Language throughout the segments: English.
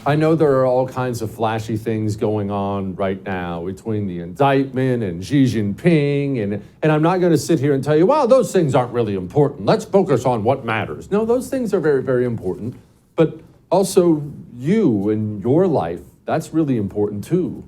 I know there are all kinds of flashy things going on right now between the indictment and Xi Jinping, and I'm not going to sit here and tell you, well, those things aren't really important. Let's focus on what matters. No, those things are very, very important. But also you and your life, that's really important too.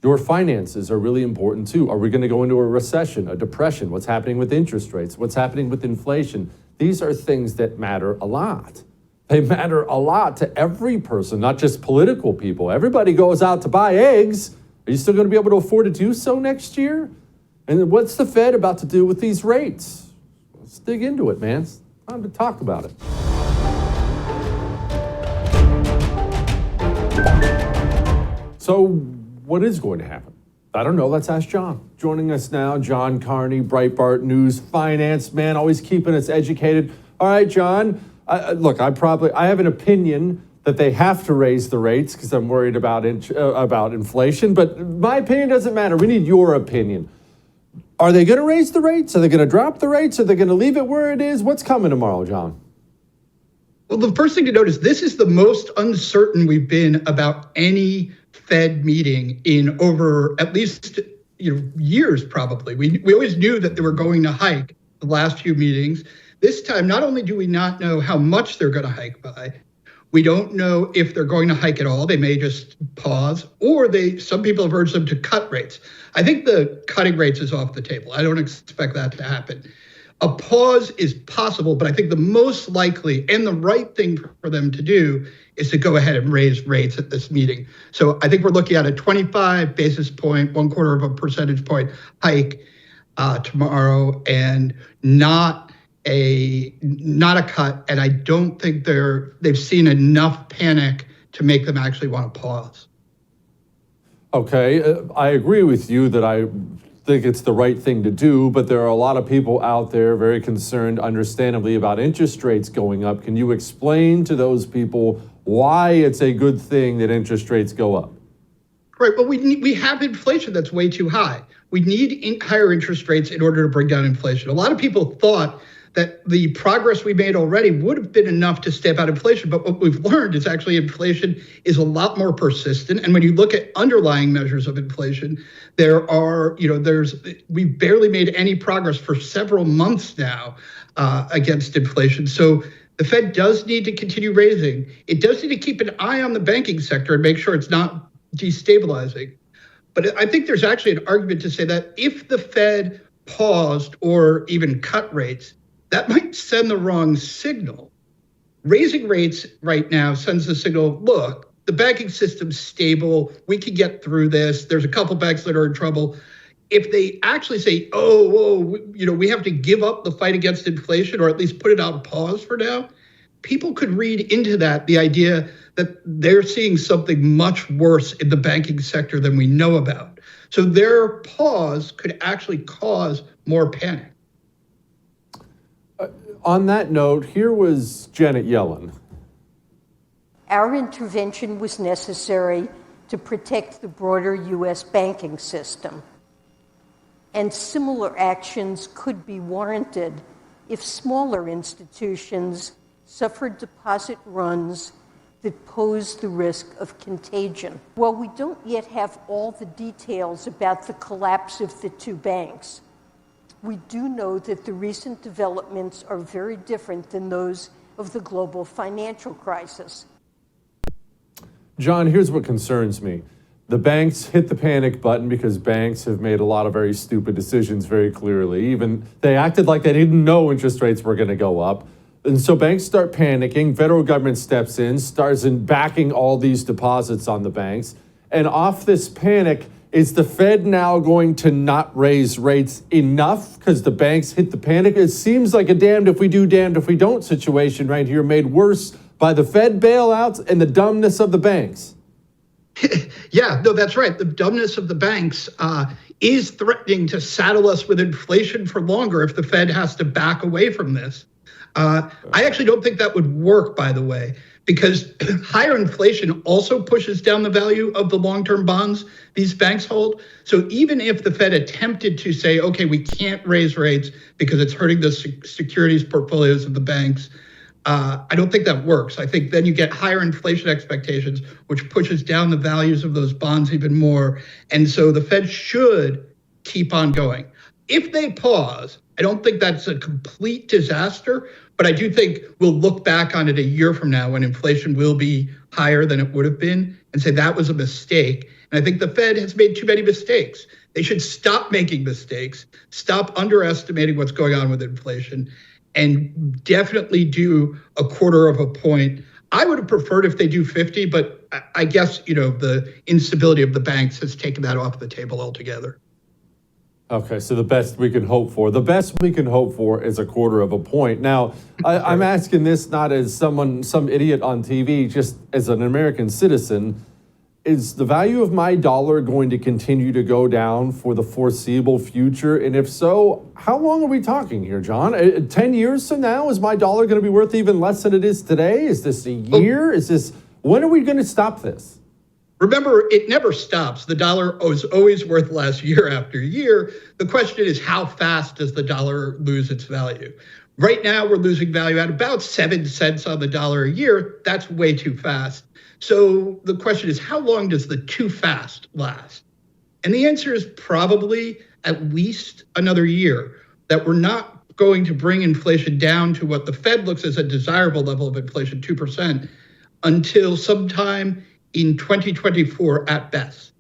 Your finances are really important too. Are we going to go into a recession, a depression? What's happening with interest rates? What's happening with inflation? These are things that matter a lot. They matter a lot to every person, not just political people. Everybody goes out to buy eggs. Are you still going to be able to afford to do so next year? And what's the Fed about to do with these rates? Let's dig into it, man. It's time to talk about it. So what is going to happen? I don't know. Let's ask John. Joining us now, John Carney, Breitbart News finance man, always keeping us educated. All right, John. Look, I have an opinion that they have to raise the rates because I'm worried about inflation. But my opinion doesn't matter. We need your opinion. Are they going to raise the rates? Are they going to drop the rates? Are they going to leave it where it is? What's coming tomorrow, John? Well, the first thing to note is this is the most uncertain we've been about any Fed meeting in over at least years, probably. We always knew that they were going to hike the last few meetings. This time, not only do we not know how much they're going to hike by, we don't know if they're going to hike at all. They may just pause, or some people have urged them to cut rates. I think the cutting rates is off the table. I don't expect that to happen. A pause is possible, but I think the most likely and the right thing for them to do is to go ahead and raise rates at this meeting. So I think we're looking at a 25 basis point, 0.25 percentage point hike tomorrow, and not a cut. And I don't think they've seen enough panic to make them actually want to pause. Okay, I agree with you that I think it's the right thing to do, but there are a lot of people out there very concerned, understandably, about interest rates going up. Can you explain to those people why it's a good thing that interest rates go up? Right. Well, we have inflation that's way too high. We need higher interest rates in order to bring down inflation. A lot of people thought that the progress we made already would have been enough to stamp out inflation. But what we've learned is actually inflation is a lot more persistent. And when you look at underlying measures of inflation, we've barely made any progress for several months now against inflation. So the Fed does need to continue raising. It does need to keep an eye on the banking sector and make sure it's not destabilizing. But I think there's actually an argument to say that if the Fed paused or even cut rates, that might send the wrong signal. Raising rates right now sends the signal, look, the banking system's stable. We can get through this. There's a couple banks that are in trouble. If they actually say, we have to give up the fight against inflation, or at least put it on pause for now, people could read into that the idea that they're seeing something much worse in the banking sector than we know about. So their pause could actually cause more panic. On that note, here was Janet Yellen. Our intervention was necessary to protect the broader U.S. banking system, and similar actions could be warranted if smaller institutions suffered deposit runs that pose the risk of contagion. While we don't yet have all the details about the collapse of the two banks, we do know that the recent developments are very different than those of the global financial crisis. John, here's what concerns me. The banks hit the panic button because banks have made a lot of very stupid decisions very clearly. Even they acted like they didn't know interest rates were going to go up. And so banks start panicking. Federal government steps in, starts in backing all these deposits on the banks. And off this panic, is the Fed now going to not raise rates enough because the banks hit the panic? It seems like a damned if we do, damned if we don't situation right here, made worse by the Fed bailouts and the dumbness of the banks. Yeah, no, that's right. The dumbness of the banks is threatening to saddle us with inflation for longer if the Fed has to back away from this. I actually don't think that would work, by the way, because higher inflation also pushes down the value of the long-term bonds these banks hold. So even if the Fed attempted to say, okay, we can't raise rates because it's hurting the securities portfolios of the banks, I don't think that works. I think then you get higher inflation expectations, which pushes down the values of those bonds even more. And so the Fed should keep on going. If they pause, I don't think that's a complete disaster, but I do think we'll look back on it a year from now when inflation will be higher than it would have been and say that was a mistake. And I think the Fed has made too many mistakes. They should stop making mistakes, stop underestimating what's going on with inflation, and definitely do a quarter of a point. I would have preferred if they do 50, but I guess, the instability of the banks has taken that off the table altogether. Okay, so the best we can hope for is a quarter of a point. Now, I'm asking this not as some idiot on TV, just as an American citizen. Is the value of my dollar going to continue to go down for the foreseeable future? And if so, how long are we talking here, John? 10 years from now, is my dollar going to be worth even less than it is today? Is this a year? When are we going to stop this? Remember, it never stops. The dollar is always worth less year after year. The question is, how fast does the dollar lose its value? Right now, we're losing value at about 7 cents on the dollar a year. That's way too fast. So the question is, how long does the too fast last? And the answer is probably at least another year, that we're not going to bring inflation down to what the Fed looks as a desirable level of inflation, 2%, until sometime in 2024 at best.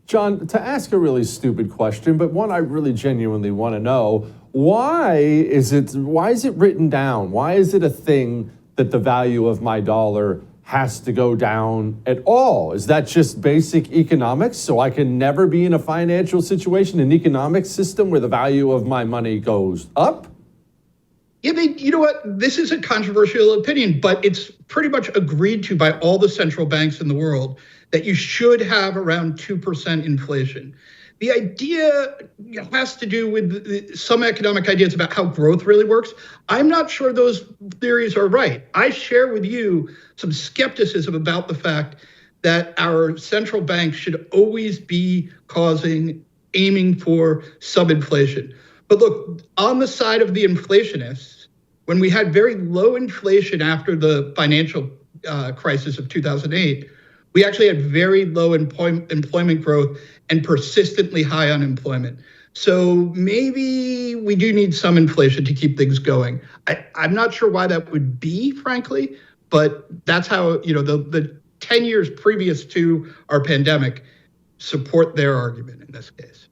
John, to ask a really stupid question, but one I really genuinely want to know, why is it written down? Why is it a thing that the value of my dollar has to go down at all? Is that just basic economics? So I can never be in a financial situation, an economic system where the value of my money goes up? Yeah, you know what? This is a controversial opinion, but it's pretty much agreed to by all the central banks in the world that you should have around 2% inflation. The idea has to do with some economic ideas about how growth really works. I'm not sure those theories are right. I share with you some skepticism about the fact that our central bank should always be aiming for sub-inflation. But look, on the side of the inflationists, when we had very low inflation after the financial crisis of 2008, we actually had very low employment growth and persistently high unemployment. So maybe we do need some inflation to keep things going. I'm not sure why that would be, frankly, but that's how, the 10 years previous to our pandemic support their argument in this case.